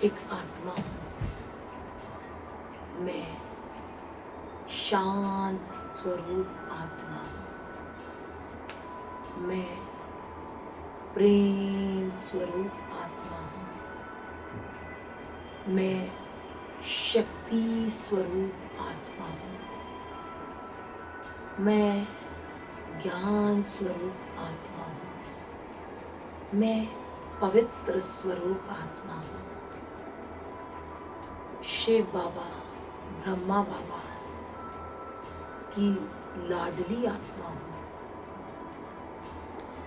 एक आत्मा हूँ। मैं शांत स्वरूप आत्मा हूँ। मैं प्रेम स्वरूप आत्मा हूँ। मैं शक्ति स्वरूप आत्मा हूँ। मैं ज्ञान स्वरूप आत्मा हूँ। मैं पवित्र स्वरूप आत्मा हूँ। शिव बाबा, ब्रह्मा बाबा की लाडली आत्मा हूँ।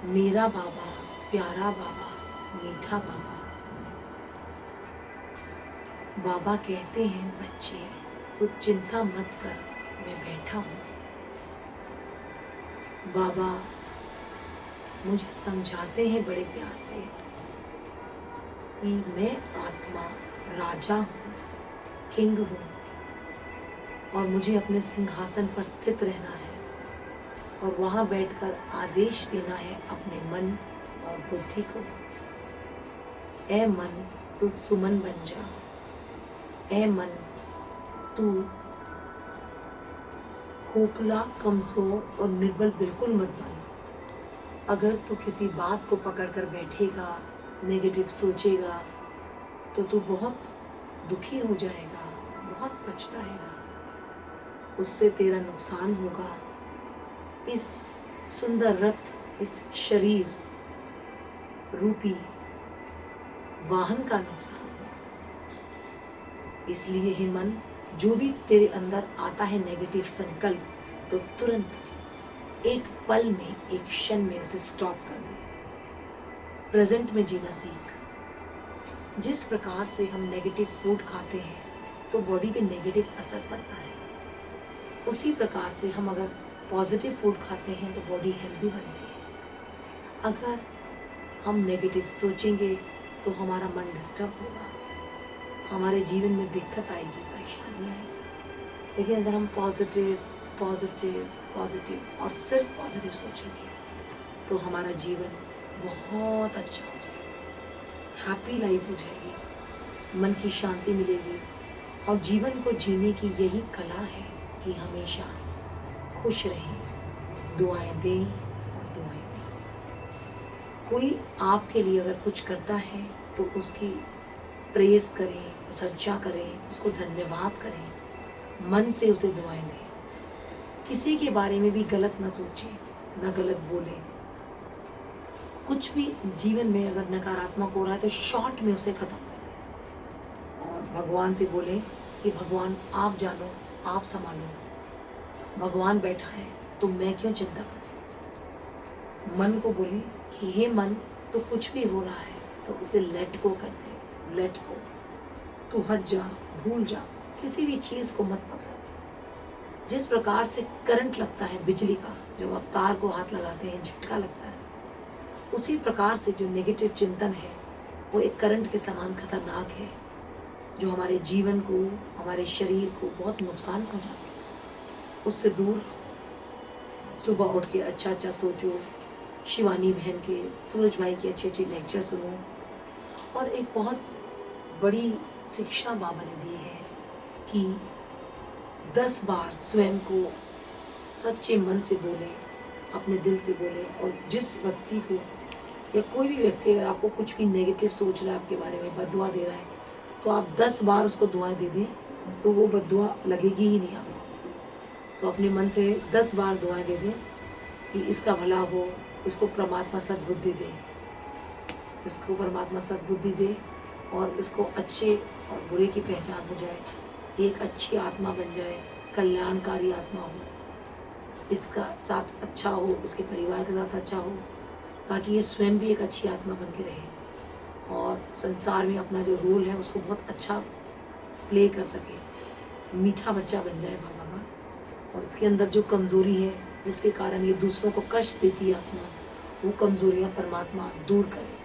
मेरा बाबा, प्यारा बाबा, मीठा बाबा। बाबा कहते हैं बच्चे कुछ चिंता मत कर, मैं बैठा हूँ। बाबा मुझे समझाते हैं बड़े प्यार से कि मैं आत्मा राजा हूँ, किंग हूँ, और मुझे अपने सिंहासन पर स्थित रहना है और वहाँ बैठकर आदेश देना है अपने मन और बुद्धि को। ऐ मन तू सुमन बन जा। ऐ मन तू खोखला, कमजोर और निर्बल बिल्कुल मत बन। अगर तू किसी बात को पकड़कर बैठेगा, नेगेटिव सोचेगा, तो तू बहुत दुखी हो जाएगा, बहुत पछताएगा। उससे तेरा नुकसान होगा। इस सुंदर रथ, इस शरीर रूपी वाहन का नुकसान होगा। इसलिए हे मन, जो भी तेरे अंदर आता है नेगेटिव संकल्प, तो तुरंत एक पल में, एक क्षण में उसे स्टॉप कर दे। प्रेजेंट में जीना सीख। जिस प्रकार से हम नेगेटिव फूड खाते हैं तो बॉडी पे नेगेटिव असर पड़ता है, उसी प्रकार से हम अगर पॉजिटिव फूड खाते हैं तो बॉडी हेल्दी बनती है। अगर हम नेगेटिव सोचेंगे तो हमारा मन डिस्टर्ब होगा, हमारे जीवन में दिक्कत आएगी, परेशानी आएगी। लेकिन अगर हम पॉजिटिव पॉजिटिव पॉजिटिव और सिर्फ पॉजिटिव सोचेंगे तो हमारा जीवन बहुत अच्छा हो जाएगा, हैप्पी लाइफ हो जाएगी, मन की शांति मिलेगी। और जीवन को जीने की यही कला है कि हमेशा खुश रहें, दुआएं दें और दुआएं दें। कोई आपके लिए अगर कुछ करता है तो उसकी प्रेज करें, सच्चा करें, उसको धन्यवाद करें, मन से उसे दुआएं दें। किसी के बारे में भी गलत ना सोचें, ना गलत बोलें। कुछ भी जीवन में अगर नकारात्मक हो रहा है तो शॉर्ट में उसे खत्म कर दें और भगवान से बोलें कि भगवान आप जानो, आप संभालो। भगवान बैठा है तो मैं क्यों चिंता करूं। मन को बोले कि हे मन, तो कुछ भी हो रहा है तो उसे लेट गो कर दे, लेट गो। तू हट जा, भूल जा, किसी भी चीज़ को मत पकड़। जिस प्रकार से करंट लगता है बिजली का, जब आप तार को हाथ लगाते हैं झटका लगता है, उसी प्रकार से जो नेगेटिव चिंतन है वो एक करंट के समान खतरनाक है, जो हमारे जीवन को, हमारे शरीर को बहुत नुकसान पहुंचा सकता है। उससे दूर सुबह उठ के अच्छा अच्छा सोचो, शिवानी बहन के, सूरज भाई के अच्छे अच्छे लेक्चर सुनो। और एक बहुत बड़ी शिक्षा बाबा ने दी है कि 10 बार स्वयं को सच्चे मन से बोले, अपने दिल से बोले। और जिस व्यक्ति को, या कोई भी व्यक्ति अगर आपको कुछ भी नेगेटिव सोच रहा है, आपके बारे में बद्दुआ दे रहा है, तो आप 10 बार उसको दुआएं दे दें तो वो बद्दुआ लगेगी ही नहीं आपको। तो अपने मन से 10 बार दुआएं दे दें कि इसका भला हो, इसको परमात्मा सद्बुद्धि दे, इसको परमात्मा सद्बुद्धि दे और इसको अच्छे और बुरे की पहचान हो जाए, एक अच्छी आत्मा बन जाए, कल्याणकारी आत्मा हो, इसका साथ अच्छा हो, इसके परिवार के साथ अच्छा हो, ताकि ये स्वयं भी एक अच्छी आत्मा बन के रहे और संसार में अपना जो रोल है उसको बहुत अच्छा प्ले कर सके, मीठा बच्चा बन जाए बाबा का। और इसके अंदर जो कमज़ोरी है जिसके कारण ये दूसरों को कष्ट देती है आत्मा, वो कमज़ोरियाँ परमात्मा दूर करे,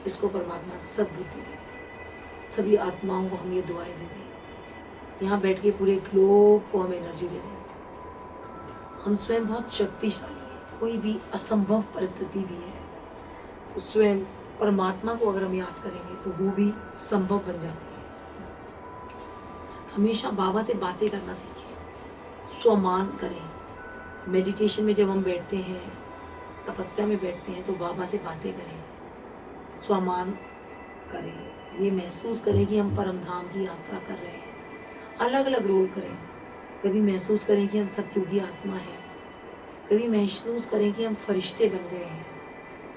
इसको परमात्मा सद्बुद्धि दे। सभी आत्माओं को हम ये दुआएं दे दें, यहाँ बैठ के पूरे ग्लोब को हम एनर्जी दे दें। हम स्वयं बहुत शक्तिशाली हैं, कोई भी असंभव परिस्थिति भी है तो स्वयं परमात्मा को अगर हम याद करेंगे तो वो भी संभव बन जाती है। हमेशा बाबा से बातें करना सीखें, स्वमान करें। मेडिटेशन में जब हम बैठते हैं, तपस्या में बैठते हैं, तो बाबा से बातें करें, स्वमान करें। ये महसूस करें कि हम परम धाम की यात्रा कर रहे हैं। अलग अलग रोल करें। कभी महसूस करें कि हम सतयुगी आत्मा हैं, कभी महसूस करें कि हम फरिश्ते बन गए हैं।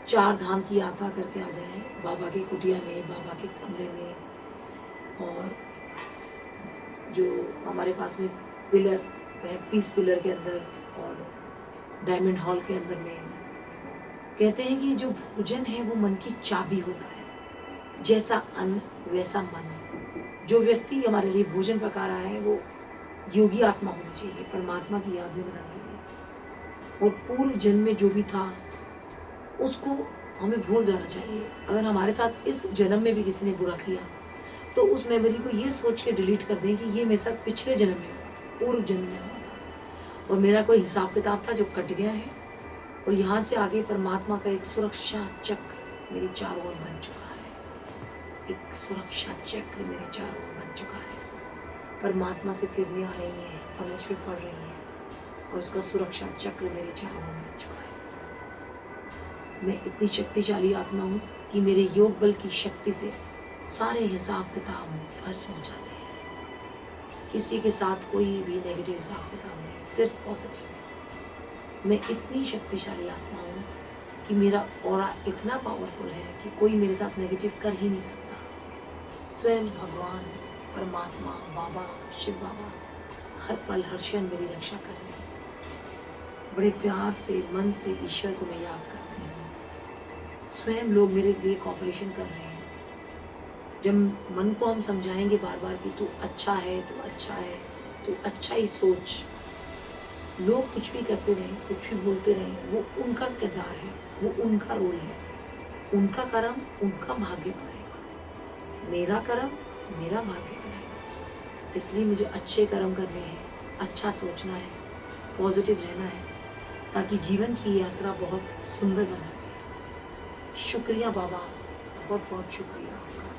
4 धाम की यात्रा करके आ जाएं, बाबा की कुटिया में, बाबा के कमरे में। और जो हमारे पास में पिलर है, पीस पिलर के अंदर और डायमंड हॉल के अंदर में, कहते हैं कि जो भोजन है वो मन की चाबी होता है। जैसा अन्न वैसा मन। जो व्यक्ति हमारे लिए भोजन पका रहा है वो योगी आत्मा होनी चाहिए, परमात्मा की याद में बनाने के लिए। और पूर्व जन्म में जो भी था उसको हमें भूल जाना चाहिए। अगर हमारे साथ इस जन्म में भी किसी ने बुरा किया तो उस मेमोरी को ये सोच के डिलीट कर दें कि ये मेरे साथ पिछले जन्म में हुआ था, पूर्व जन्म में हुआ था, और मेरा कोई हिसाब किताब था जो कट गया है। और यहाँ से आगे परमात्मा का एक सुरक्षा चक्र मेरे चारों ओर बन चुका है। एक सुरक्षा चक्र मेरे चारों ओर बन चुका है। परमात्मा से किरणें आ रही हैं और मुझ पे पड़ रही हैं, और उसका सुरक्षा चक्र मेरे चारों ओर बन चुका है। मैं इतनी शक्तिशाली आत्मा हूँ कि मेरे योग बल की शक्ति से सारे हिसाब किताब भस्म हो जाते हैं। किसी के साथ कोई भी नेगेटिव हिसाब किताब नहीं, सिर्फ पॉजिटिव। मैं इतनी शक्तिशाली आत्मा हूँ कि मेरा ऑरा इतना पावरफुल है कि कोई मेरे साथ नेगेटिव कर ही नहीं सकता। स्वयं भगवान, परमात्मा, बाबा, शिव बाबा हर पल हर क्षण मेरी रक्षा कर रहे हैं। बड़े प्यार से मन से ईश्वर को मैं याद करती हूँ। स्वयं लोग मेरे लिए कॉपरेशन कर रहे हैं। जब मन को हम समझाएंगे बार बार कि तू अच्छा है, तू अच्छा है, तू अच्छा ही सोच। लोग कुछ भी करते रहें, कुछ भी बोलते रहें, वो उनका किरदार है, वो उनका रोल है। उनका कर्म उनका भाग्य बनाएगा, मेरा कर्म मेरा भाग्य बनाएगा। इसलिए मुझे अच्छे कर्म करने हैं, अच्छा सोचना है, पॉजिटिव रहना है, ताकि जीवन की यात्रा बहुत सुंदर बन सके। शुक्रिया बाबा, बहुत बहुत शुक्रिया आपका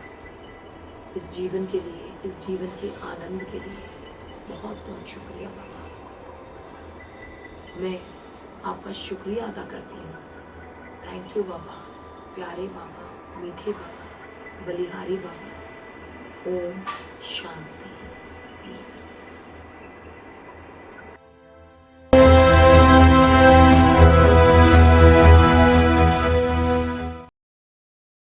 इस जीवन के लिए, इस जीवन के आनंद के लिए बहुत बहुत शुक्रिया बाबा। मैं आपका शुक्रिया अदा करती हूँ। थैंक यू बाबा, प्यारे बाबा, मीठे बाबा, बलिहारी बाबा। ओम शांति, पीस।